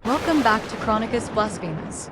Welcome back to Chronicus Blasphemus.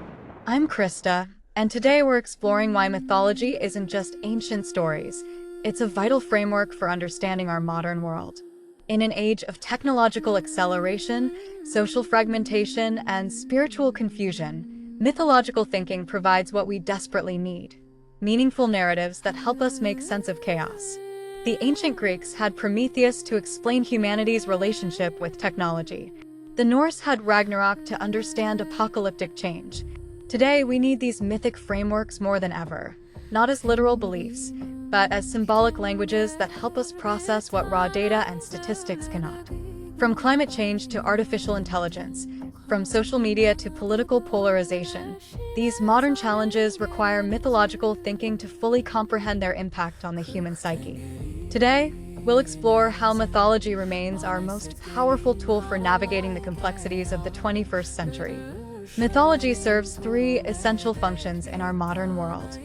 I'm Krista, and today we're exploring why mythology isn't just ancient stories. It's a vital framework for understanding our modern world. In an age of technological acceleration, social fragmentation, and spiritual confusion, mythological thinking provides what we desperately need: meaningful narratives that help us make sense of chaos. The ancient Greeks had Prometheus to explain humanity's relationship with technology. The Norse had Ragnarok to understand apocalyptic change. Today, we need these mythic frameworks more than ever, not as literal beliefs, but as symbolic languages that help us process what raw data and statistics cannot. From climate change to artificial intelligence, from social media to political polarization, these modern challenges require mythological thinking to fully comprehend their impact on the human psyche. Today, we'll explore how mythology remains our most powerful tool for navigating the complexities of the 21st century. Mythology serves three essential functions in our modern world.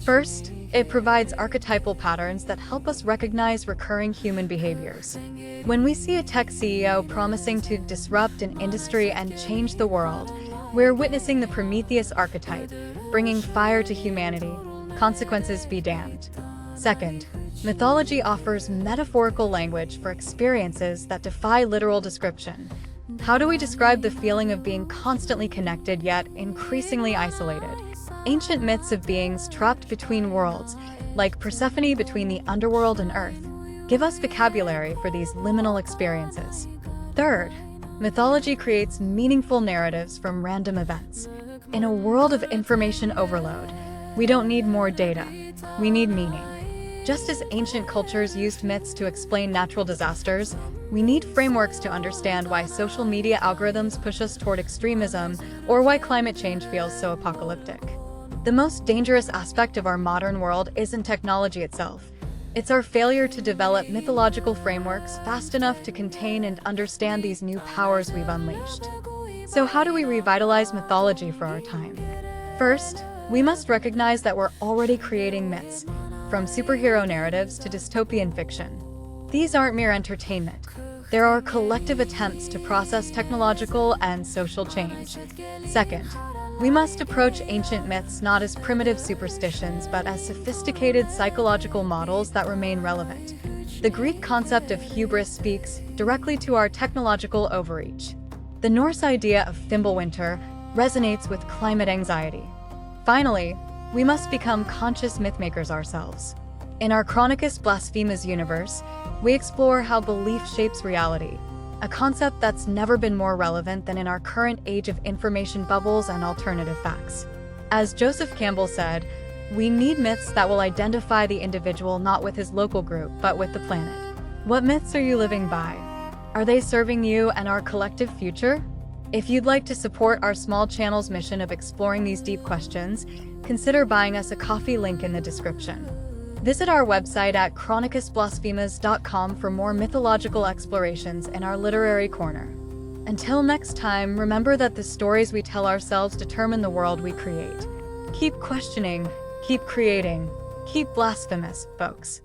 First, it provides archetypal patterns that help us recognize recurring human behaviors. When we see a tech CEO promising to disrupt an industry and change the world, we're witnessing the Prometheus archetype, bringing fire to humanity. Consequences be damned. Second, mythology offers metaphorical language for experiences that defy literal description. How do we describe the feeling of being constantly connected yet increasingly isolated? Ancient myths of beings trapped between worlds, like Persephone between the underworld and Earth, give us vocabulary for these liminal experiences. Third, mythology creates meaningful narratives from random events. In a world of information overload, we don't need more data, we need meaning. Just as ancient cultures used myths to explain natural disasters, we need frameworks to understand why social media algorithms push us toward extremism or why climate change feels so apocalyptic. The most dangerous aspect of our modern world isn't technology itself. It's our failure to develop mythological frameworks fast enough to contain and understand these new powers we've unleashed. So how do we revitalize mythology for our time? First, we must recognize that we're already creating myths, from superhero narratives to dystopian fiction. These aren't mere entertainment. There are collective attempts to process technological and social change. Second, we must approach ancient myths not as primitive superstitions, but as sophisticated psychological models that remain relevant. The Greek concept of hubris speaks directly to our technological overreach. The Norse idea of Fimbulwinter resonates with climate anxiety. Finally, we must become conscious mythmakers ourselves. In our Chronicus Blasphemus universe, we explore how belief shapes reality, a concept that's never been more relevant than in our current age of information bubbles and alternative facts. As Joseph Campbell said, we need myths that will identify the individual not with his local group, but with the planet. What myths are you living by? Are they serving you and our collective future? If you'd like to support our small channel's mission of exploring these deep questions, consider buying us a coffee, link in the description. Visit our website at chronicusplasphemous.com for more mythological explorations in our literary corner. Until next time, remember that the stories we tell ourselves determine the world we create. Keep questioning, keep creating, keep blasphemous, folks.